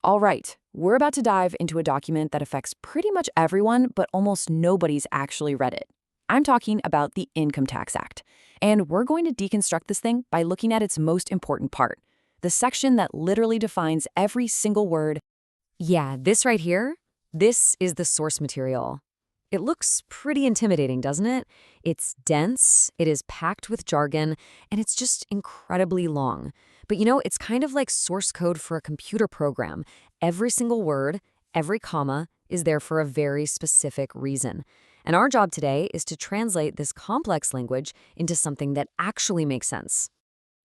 All right, we're about to dive into a document that affects pretty much everyone, but almost nobody's actually read it. I'm talking about the Income Tax Act. And we're going to deconstruct this thing by looking at its most important part, the section that literally defines every single word. Yeah, this right here, this is the source material. It looks pretty intimidating, doesn't it? It's dense, it is packed with jargon, and it's just incredibly long. But it's kind of like source code for a computer program. Every single word, every comma is there for a very specific reason. And our job today is to translate this complex language into something that actually makes sense.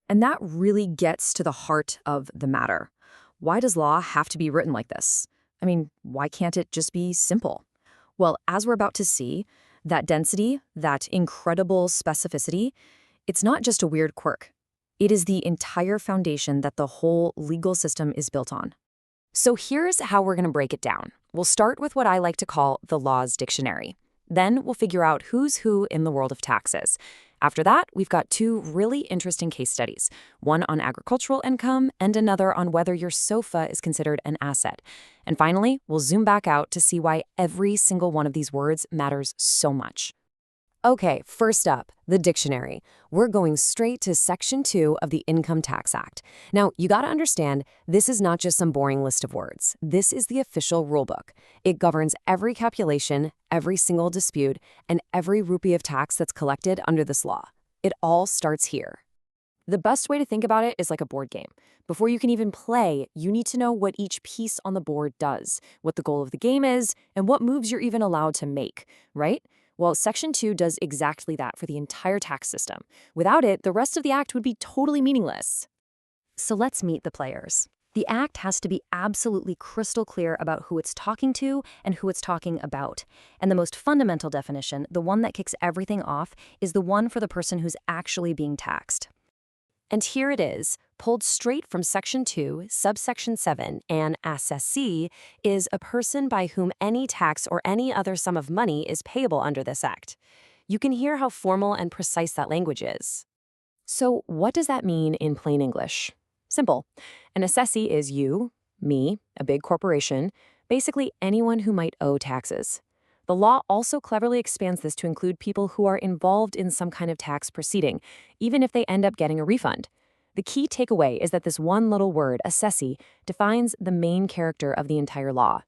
And that really gets to the heart of the matter. Why does law have to be written like this? I mean, why can't it just be simple? Well, as we're about to see, that density, that incredible specificity, it's not just a weird quirk. It is the entire foundation that the whole legal system is built on. So here's how we're going to break it down. We'll start with what I like to call the law's dictionary. Then we'll figure out who's who in the world of taxes. After that, we've got two really interesting case studies, one on agricultural income and another on whether your sofa is considered an asset. And finally, we'll zoom back out to see why every single one of these words matters so much. Okay, first up, the dictionary. We're going straight to Section 2 of the Income Tax Act. Now, you gotta understand, this is not just some boring list of words. This is the official rulebook. It governs every calculation, every single dispute, and every rupee of tax that's collected under this law. It all starts here. The best way to think about it is like a board game. Before you can even play, you need to know what each piece on the board does, what the goal of the game is, and what moves you're even allowed to make, right? Well, Section 2 does exactly that for the entire tax system. Without it, the rest of the act would be totally meaningless. So let's meet the players. The act has to be absolutely crystal clear about who it's talking to and who it's talking about. And the most fundamental definition, the one that kicks everything off, is the one for the person who's actually being taxed. And here it is, pulled straight from Section 2, subsection 7, and assessee is a person by whom any tax or any other sum of money is payable under this act. You can hear how formal and precise that language is. So what does that mean in plain English? Simple. An assessee is you, me, a big corporation, basically anyone who might owe taxes. The law also cleverly expands this to include people who are involved in some kind of tax proceeding, even if they end up getting a refund. The key takeaway is that this one little word, assessee, defines the main character of the entire law.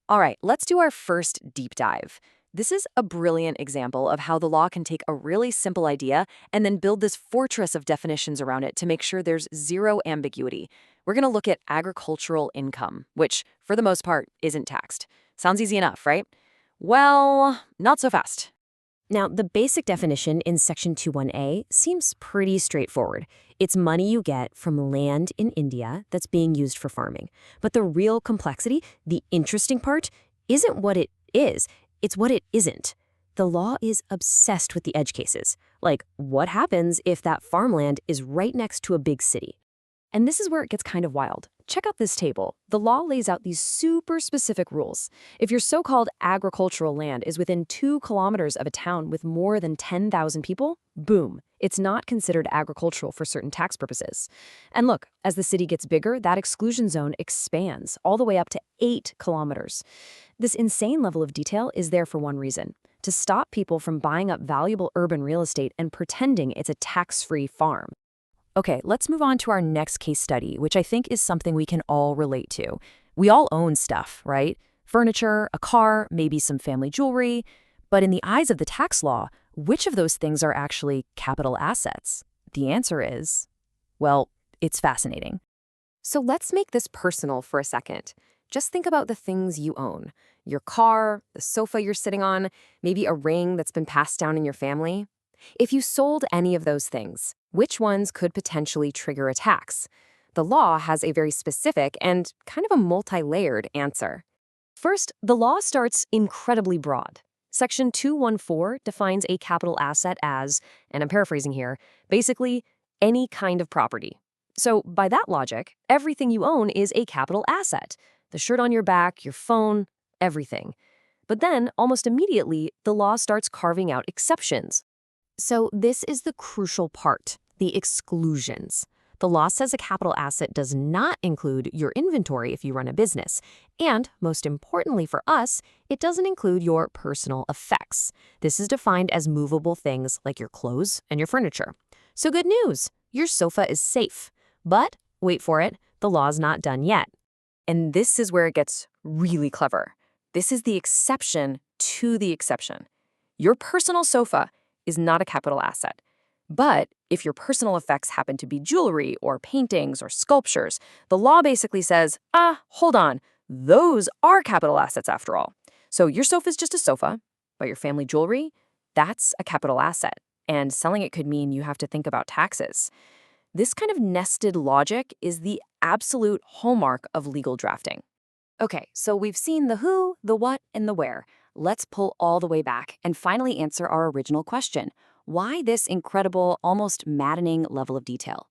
All right, let's do our first deep dive. This is a brilliant example of how the law can take a really simple idea and then build this fortress of definitions around it to make sure there's zero ambiguity. We're going to look at agricultural income, which, for the most part, isn't taxed. Sounds easy enough, right? Well, not so fast. Now, the basic definition in Section 21A seems pretty straightforward. It's money you get from land in India that's being used for farming. But the real complexity, the interesting part, isn't what it is, it's what it isn't. The law is obsessed with the edge cases. Like, what happens if that farmland is right next to a big city? And this is where it gets kind of wild. Check out this table. The law lays out these super specific rules. If your so-called agricultural land is within 2 kilometers of a town with more than 10,000 people, boom, it's not considered agricultural for certain tax purposes. And look, as the city gets bigger, that exclusion zone expands all the way up to 8 kilometers. This insane level of detail is there for one reason: to stop people from buying up valuable urban real estate and pretending it's a tax-free farm. Okay, let's move on to our next case study, which I think is something we can all relate to. We all own stuff, right? Furniture, a car, maybe some family jewelry. But in the eyes of the tax law, which of those things are actually capital assets? The answer is, well, it's fascinating. So let's make this personal for a second. Just think about the things you own. Your car, the sofa you're sitting on, maybe a ring that's been passed down in your family. If you sold any of those things, which ones could potentially trigger a tax? The law has a very specific and kind of a multi-layered answer. First, the law starts incredibly broad. Section 214 defines a capital asset as, and I'm paraphrasing here, basically any kind of property. So by that logic, everything you own is a capital asset. The shirt on your back, your phone, everything. But then, almost immediately, the law starts carving out exceptions. So this is the crucial part, the exclusions. The law says a capital asset does not include your inventory if you run a business. And, most importantly for us, it doesn't include your personal effects. This is defined as movable things like your clothes and your furniture. So good news, your sofa is safe. But, wait for it, the law's not done yet. And this is where it gets really clever. This is the exception to the exception. Your personal sofa is not a capital asset. But if your personal effects happen to be jewelry or paintings or sculptures, the law basically says, hold on, those are capital assets after all. So your sofa is just a sofa, but your family jewelry, that's a capital asset. And selling it could mean you have to think about taxes. This kind of nested logic is the absolute hallmark of legal drafting. Okay, so we've seen the who, the what, and the where. Let's pull all the way back and finally answer our original question. Why this incredible, almost maddening level of detail?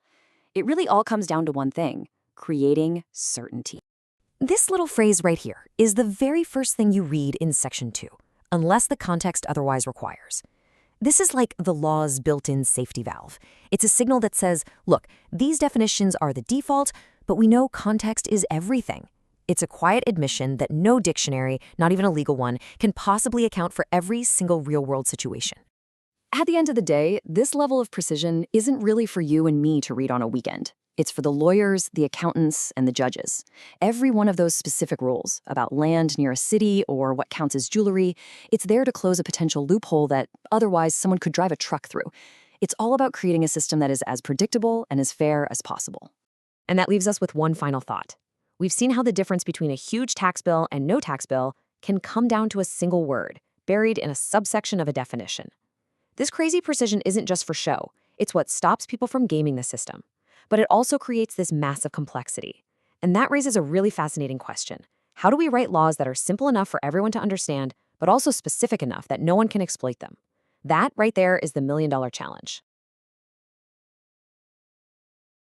It really all comes down to one thing: creating certainty. This little phrase right here is the very first thing you read in Section 2, unless the context otherwise requires. This is like the law's built-in safety valve. It's a signal that says, look, these definitions are the default, but we know context is everything. It's a quiet admission that no dictionary, not even a legal one, can possibly account for every single real-world situation. At the end of the day, this level of precision isn't really for you and me to read on a weekend. It's for the lawyers, the accountants, and the judges. Every one of those specific rules about land near a city or what counts as jewelry, it's there to close a potential loophole that otherwise someone could drive a truck through. It's all about creating a system that is as predictable and as fair as possible. And that leaves us with one final thought. We've seen how the difference between a huge tax bill and no tax bill can come down to a single word, buried in a subsection of a definition. This crazy precision isn't just for show. It's what stops people from gaming the system. But it also creates this massive complexity. And that raises a really fascinating question. How do we write laws that are simple enough for everyone to understand, but also specific enough that no one can exploit them? That right there is the million-dollar challenge.